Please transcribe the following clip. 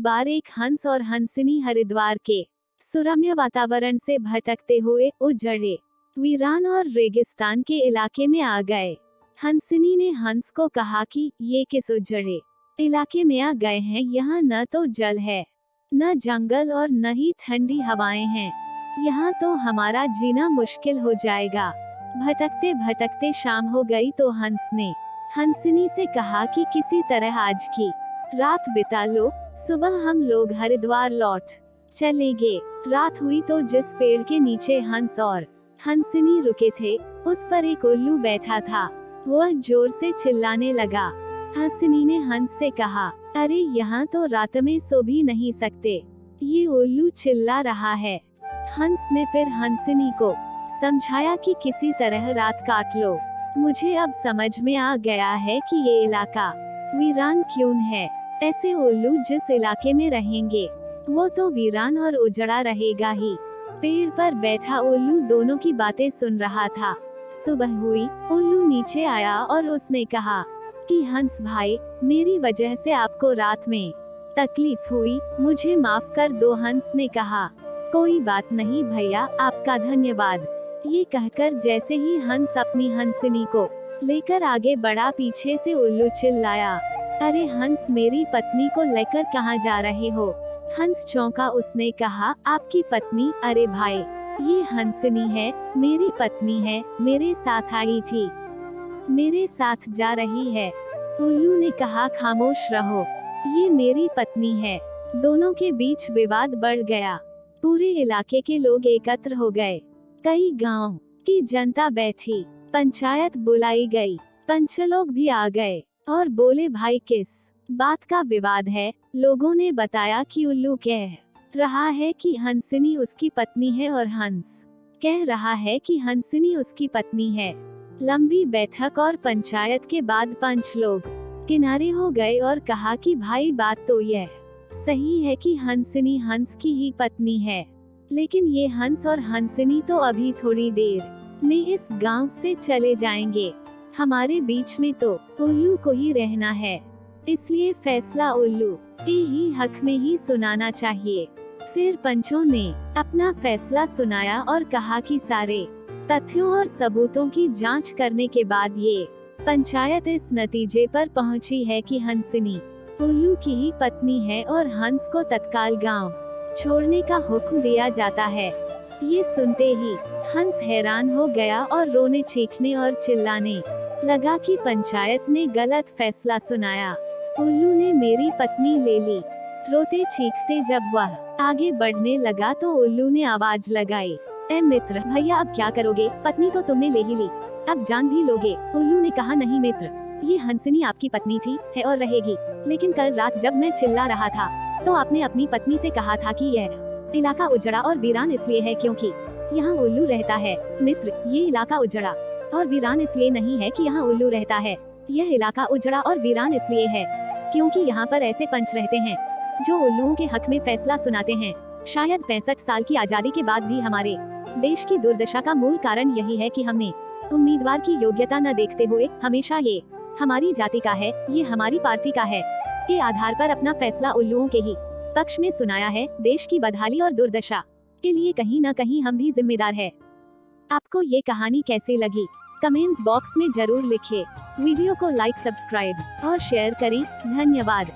बार एक हंस और हंसिनी हरिद्वार के सुरम्य वातावरण से भटकते हुए उजड़े, वीरान और रेगिस्तान के इलाके में आ गए। हंसिनी ने हंस को कहा कि ये किस उजड़े इलाके में आ गए हैं, यहाँ न तो जल है, न जंगल और न ही ठंडी हवाएं हैं, यहाँ तो हमारा जीना मुश्किल हो जाएगा। भटकते भटकते शाम हो गई तो हंस ने हंसिनी से कहा कि किसी तरह आज की रात बिता लो, सुबह हम लोग हरिद्वार लौट चलेंगे। रात हुई तो जिस पेड़ के नीचे हंस और हंसिनी रुके थे, उस पर एक उल्लू बैठा था। वह जोर से चिल्लाने लगा। हंसिनी ने हंस से कहा, अरे यहाँ तो रात में सो भी नहीं सकते, ये उल्लू चिल्ला रहा है। हंस ने फिर हंसिनी को समझाया कि किसी तरह रात काट लो। मुझे अब समझ में आ गया है कि ये इलाका वीरान क्यों है। ऐसे उल्लू जिस इलाके में रहेंगे, वो तो वीरान और उजड़ा रहेगा ही। पेड़ पर बैठा उल्लू दोनों की बातें सुन रहा था। सुबह हुई, उल्लू नीचे आया और उसने कहा कि हंस भाई, मेरी वजह से आपको रात में तकलीफ हुई, मुझे माफ कर दो। हंस ने कहा, कोई बात नहीं भैया, आपका धन्यवाद। ये कहकर जैसे ही हंस अपनी हंसिनी को लेकर आगे बढ़ा, पीछे से उल्लू चिल्लाया, अरे हंस, मेरी पत्नी को लेकर कहाँ जा रहे हो? हंस चौंका। उसने कहा, आपकी पत्नी? अरे भाई, ये हंसिनी है, मेरी पत्नी है, मेरे साथ आई थी, मेरे साथ जा रही है। उल्लू ने कहा, खामोश रहो, ये मेरी पत्नी है। दोनों के बीच विवाद बढ़ गया। पूरे इलाके के लोग एकत्र हो गए, कई गांव की जनता बैठी, पंचायत बुलाई गई, पंच लोग भी आ गए और बोले, भाई किस बात का विवाद है? लोगों ने बताया कि उल्लू कह रहा है कि हंसिनी उसकी पत्नी है और हंस कह रहा है कि हंसिनी उसकी पत्नी है। लंबी बैठक और पंचायत के बाद पंच लोग किनारे हो गए और कहा कि भाई, बात तो यह सही है कि हंसिनी हंस की ही पत्नी है, लेकिन ये हंस और हंसिनी तो अभी थोड़ी देर में इस गांव से चले जाएंगे। हमारे बीच में तो उल्लू को ही रहना है, इसलिए फैसला उल्लू के ही हक में ही सुनाना चाहिए। फिर पंचों ने अपना फैसला सुनाया और कहा कि सारे तथ्यों और सबूतों की जांच करने के बाद ये पंचायत इस नतीजे पर पहुंची है कि हंसिनी उल्लू की ही पत्नी है और हंस को तत्काल गांव छोड़ने का हुक्म दिया जाता है। ये सुनते ही हंस हैरान हो गया और रोने, चीखने और चिल्लाने लगा कि पंचायत ने गलत फैसला सुनाया, उल्लू ने मेरी पत्नी ले ली। रोते चीखते जब वह आगे बढ़ने लगा तो उल्लू ने आवाज लगाई, ए मित्र, भैया अब क्या करोगे? पत्नी तो तुमने ले ही ली, अब जान भी लोगे? उल्लू ने कहा, नहीं मित्र, ये हंसिनी आपकी पत्नी थी, है और रहेगी, लेकिन कल रात जब मैं चिल्ला रहा था तो आपने अपनी पत्नी से कहा था कि यह इलाका उजड़ा और वीरान इसलिए है क्योंकि यहाँ उल्लू रहता है। मित्र, ये इलाका उजड़ा और वीरान इसलिए नहीं है कि यहाँ उल्लू रहता है, यह इलाका उजड़ा और वीरान इसलिए है क्योंकि यहाँ पर ऐसे पंच रहते हैं जो उल्लुओं के हक में फैसला सुनाते हैं। शायद 65 साल की आजादी के बाद भी हमारे देश की दुर्दशा का मूल कारण यही है कि हमने उम्मीदवार की योग्यता न देखते हुए हमेशा ये हमारी जाति का है, ये हमारी पार्टी का है के आधार पर अपना फैसला उल्लुओं के ही पक्ष में सुनाया है। देश की बदहाली और दुर्दशा के लिए कहीं न कहीं हम भी जिम्मेदार है। आपको ये कहानी कैसी लगी? कमेंट्स बॉक्स में जरूर लिखिए। वीडियो को लाइक, सब्सक्राइब और शेयर करें। धन्यवाद।